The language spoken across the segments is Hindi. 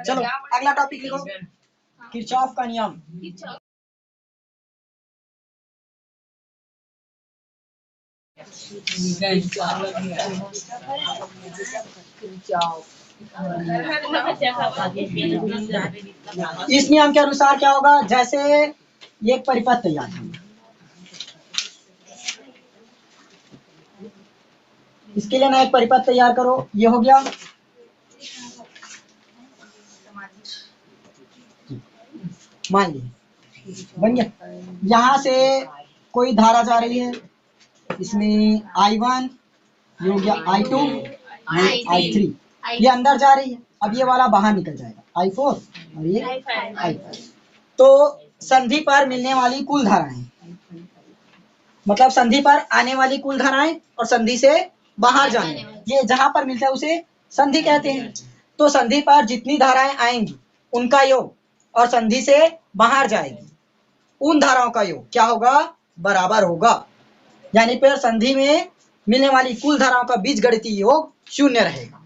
चलो अगला टॉपिक लिखो, किरचॉफ का नियम। इस नियम के अनुसार क्या होगा, जैसे एक परिपथ तैयार है, इसके लिए ना एक परिपथ तैयार करो, ये हो गया। मान लीजिए बन गया। यहाँ से कोई धारा जा रही है, इसमें I1 ये हो गया, I2 I3, ये अंदर जा रही है। अब ये वाला बाहर निकल जाएगा, I4 और ये I5। तो संधि पर मिलने वाली कुल धाराएं, मतलब संधि पर आने वाली कुल धाराएं और संधि से बाहर जाने, ये जहां पर मिलता है उसे संधि कहते हैं। तो संधि पर जितनी धाराएं आएंगी उनका योग और संधि से बाहर जाएगी उन धाराओं का योग क्या होगा, बराबर होगा। यानी फिर संधि में मिलने वाली कुल धाराओं का बीजगणितीय योग 0 रहेगा।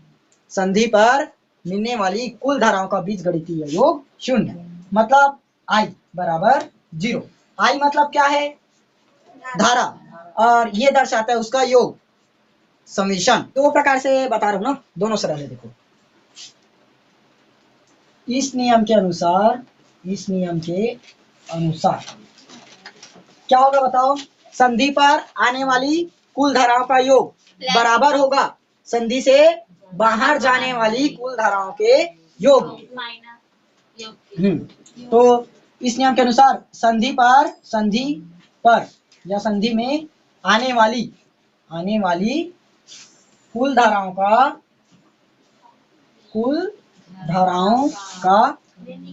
संधि पर मिलने वाली कुल धाराओं का बीजगणितीय योग 0, मतलब I बराबर 0। I मतलब क्या है, धारा, और ये दर्शाता है उसका योग, समेशन। दो प्रकार से बता रहा हूं ना, दोनों सरल है। देखो इस नियम के अनुसार, इस नियम के अनुसार क्या होगा बताओ, संधि पर आने वाली कुल धाराओं का योग बराबर होगा संधि से बाहर जाने वाली कुल धाराओं के योग। तो इस नियम के अनुसार संधि पर या संधि में आने वाली कुल धाराओं का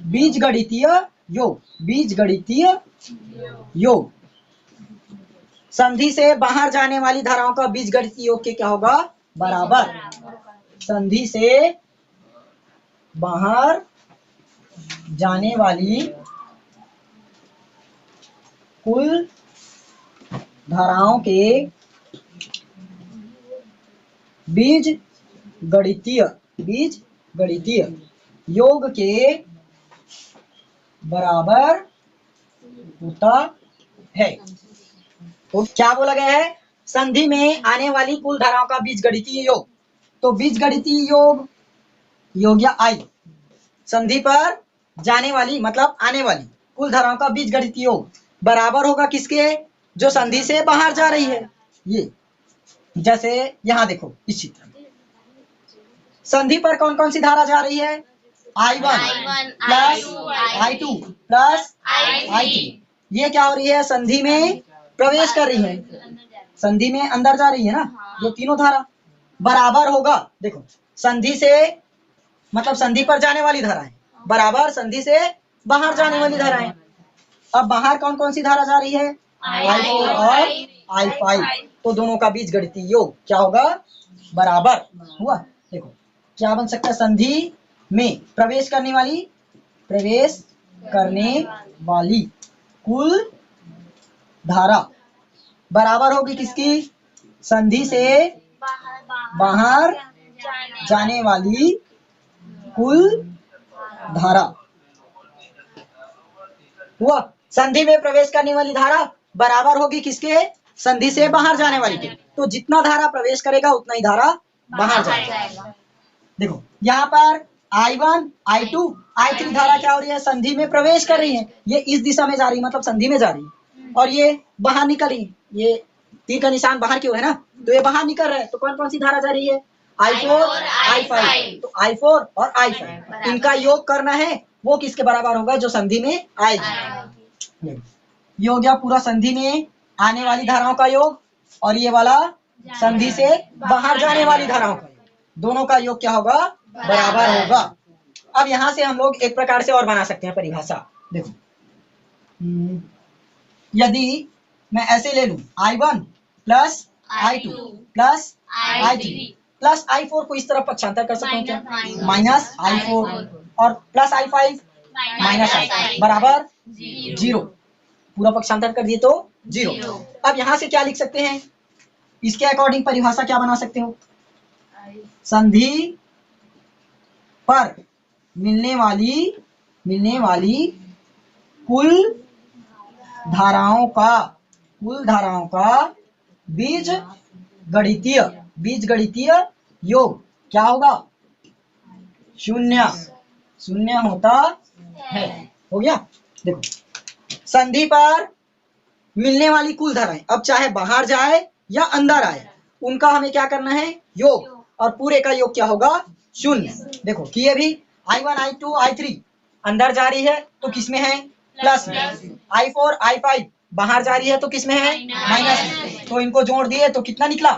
बीजगणितीय योग संधि से बाहर जाने वाली धाराओं का बीजगणितीय योग के क्या होगा, बराबर। संधि से बाहर जाने वाली कुल धाराओं के बीजगणितीय योग के बराबर होता है। तो क्या बोला गया है, संधि में आने वाली कुल धाराओं का बीजगणितीय योग। तो बीजगणितीय योग या I, संधि पर जाने वाली मतलब आने वाली कुल धाराओं का बीजगणितीय योग बराबर होगा किसके, जो संधि से बाहर जा रही है। ये जैसे यहाँ देखो इस चित्र में संधि पर कौन कौन सी धारा जा रही है, I1 plus I2 plus I3। ये क्या हो रही है, संधि में प्रवेश कर रही है, संधि में अंदर जा रही है ना। ये तीनों धारा बराबर होगा। देखो संधि से मतलब संधि पर जाने वाली धाराएं बराबर संधि से बाहर जाने वाली धाराएं। अब बाहर कौन कौन सी धारा जा रही है, I4 और I5। तो दोनों का बीजगणितीय योग क्या होगा, बराबर हुआ। देखो क्या बन सकता है, संधि में प्रवेश करने वाली कुल धारा बराबर होगी किसकी, संधि से बाहर जाने वाली कुल धारा। हुआ, संधि में प्रवेश करने वाली धारा बराबर होगी किसके, संधि से बाहर जाने वाली के। तो जितना धारा प्रवेश करेगा उतना ही धारा बाहर जाएगा। देखो यहाँ पर I1 I2 I3 धारा क्या हो रही है, संधि में प्रवेश कर रही है। ये इस दिशा में जा रही है मतलब संधि में जा रही है, और ये बाहर निकल रही है। ये तीर का निशान बाहर की ओर है ना, तो ये बाहर निकल रहा है। तो कौन कौन सी धारा जा रही है, I4 I5। तो I4 और I5 इनका योग करना है, वो किसके बराबर होगा, जो संधि में आएगी। ये हो गया पूरा संधि में आने वाली धाराओं का योग, और ये वाला संधि से बाहर जाने वाली धाराओं का योग। दोनों का योग क्या होगा, बराबर होगा। अब यहाँ से हम लोग एक प्रकार से और बना सकते हैं परिभाषा। देखो यदि मैं ऐसे ले लूं, I1 plus I2 plus I3 plus I4 को इस तरफ पक्षांतर कर सकता हूँ क्या, माइनस I4, और प्लस I5 माइनस I5 बराबर 0। पूरा पक्षांतर कर दिए तो 0। अब यहाँ से क्या लिख सकते हैं, इसके अकॉर्डिंग परिभाषा क्या बना सकते हो, संधि पर मिलने वाली कुल धाराओं का बीजगणितीय योग क्या होगा? शून्य होता है। हो गया। देखो, संधि पर मिलने वाली कुल धाराएं, अब चाहे बाहर जाए या अंदर आए, उनका हमें क्या करना है? योग। और पूरे का योग क्या होगा? शून्य। देखो कि ये भी I1 I2 I3 अंदर जा रही है तो किसमें है? प्लस में। I4 I5 बाहर जा रही है तो किसमें है? माइनस में। तो इनको जोड़ दिए तो कितना निकला?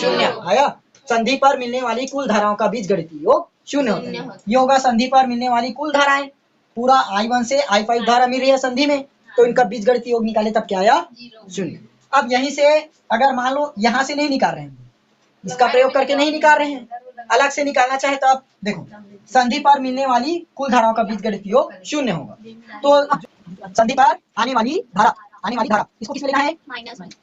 शून्य आया। संधि पर मिलने वाली कुल धाराओं का बीजगणितीय योग शून्य होता है। ये होगा संधि पर मिलने वाली कुल धाराएं। पूरा I1 से I5 धारा मिल रही है संधि में, तो इनका बीजगणितीय योग निकाले तब क्या आया? शून्य। अब यहीं से अगर मान लो यहाँ से नहीं निकाल रहे हैं, इसका प्रयोग करके नहीं निकाल रहे हैं, अलग से निकालना चाहे तो आप देखो, संधि पर मिलने वाली कुल धाराओं का बीजगणितीय योग शून्य होगा। तो संधि पर आने वाली धारा इसको किस में लेना है?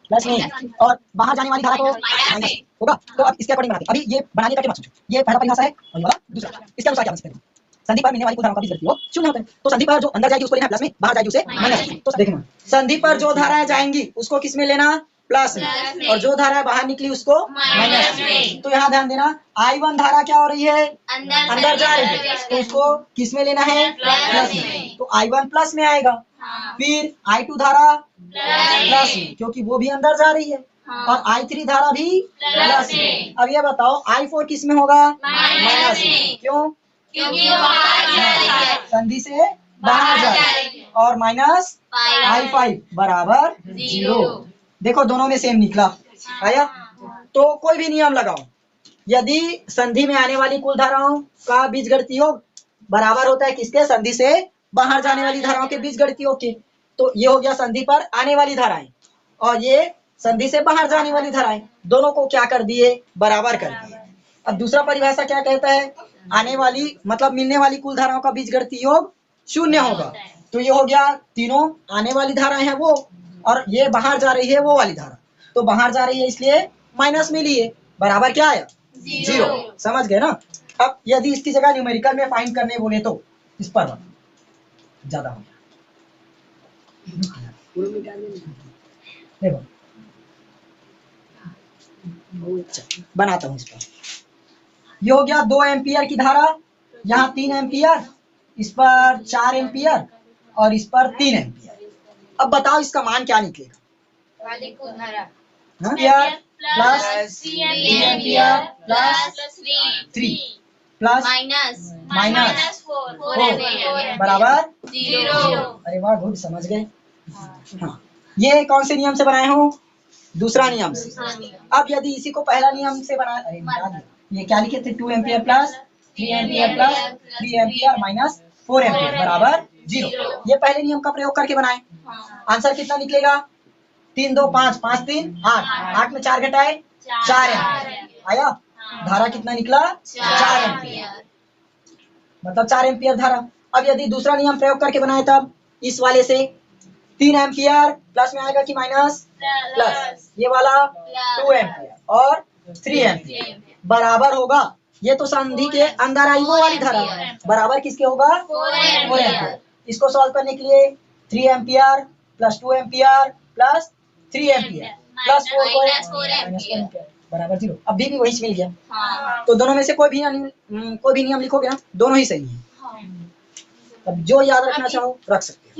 प्लस में। और बाहर जाने वाली धारा को माइनस होगा। तो अब इसके अकॉर्डिंग बनाते हैं। अभी ये बनाने का मत सोचो, ये पहला परिभाषा है और ये वाला दूसरा। इसके अनुसार क्या बन सकते हैं? संधि पर मिलने वाली कुल धाराओं का बीजगणितीय योग शून्य होता है। तो संधि पर जो अंदर जाएगी उसको लेना प्लस में, बाहर जाएगी उसे माइनस में। तो देखना, संधि पर जो धाराएं जाएंगी उसको किस में लेना? प्लस में। और जो धारा बाहर निकली उसको माइनस में। तो यहाँ ध्यान देना, I1 धारा क्या हो रही है? अंदर जा रही है, तो उसको किस में लेना है? प्लस में। तो I1 प्लस में आएगा। फिर I2 धारा प्लस में, क्योंकि वो भी अंदर जा रही है। और I3 धारा भी प्लस में। अब ये बताओ I4 किस में होगा? माइनस में। क्यों? क्योंकि संधि से बाहर जा रही है। और माइनस I5 बराबर 0। देखो दोनों में सेम निकला आया। तो कोई भी नियम लगाओ, यदि संधि में आने वाली कुल धाराओं का बीजगणितीय योग बराबर होता है किसके? संधि से बाहर जाने वाली धाराओं के बीजगणितीय योग के। तो ये हो गया संधि पर आने वाली धाराएं, और ये संधि से बाहर जाने वाली धाराएं, दोनों को क्या कर दिए? बराबर कर दिए। अब दूसरा परिभाषा क्या कहता है? आने वाली मतलब मिलने वाली कुल धाराओं का बीजगणितीय योग शून्य होगा। तो ये हो गया, तीनों आने वाली धाराएं हैं वो, और ये बाहर जा रही है वो वाली धारा। तो बाहर जा रही है इसलिए माइनस में लिए, बराबर क्या आया? 0। समझ गए ना? अब यदि इसकी जगह न्यूमेरिकल में फाइंड करने बोले तो इस पर ज्यादा हो गया। देखो बनाता हूं इस पर। ये हो गया 2 एम्पियर की धारा, यहाँ 3 एम्पियर, इस पर 4 एम्पियर और इस पर 3 एम्पियर। अब बताओ इसका मान क्या निकलेगा? Ampere plus 3 ampere plus 3 plus minus 4 बराबर 0। अरे वाह, गुड, समझ गए। हाँ, ये कौन से नियम से बनाए हो? दूसरा नियम से। अब यदि इसी को पहला नियम से बना, अरे ये क्या लिखे थे? 2 ampere plus 3 ampere plus 3 ampere minus 4 ampere बराबर 0। ये पहले नियम का प्रयोग करके बनाए। आंसर कितना निकलेगा? 3 2 5 5 3 8, 8 में 4 घटाए 4 एम्पियर आया। धारा कितना निकला? 4 एम्पियर, मतलब 4 एम्पियर धारा। अब यदि दूसरा नियम प्रयोग करके बनाए तब इस वाले से 3 एम्पियर प्लस में आएगा कि माइनस? प्लस। ये वाला 2 एम्पियर और 3 एम्पियर बराबर होगा, ये तो संधि के अंदर आई वो वाली धारा, बराबर किसके होगा? 4 एम्पियर। इसको सॉल्व करने के लिए 3 ampere plus 2 ampere plus 3 ampere plus 4 ampere बराबर 0। अभी भी वही मिल गया। तो दोनों में से कोई भी नियम लिखोगे ना, दोनों ही सही है। अब जो याद रखना चाहो रख सकते हो।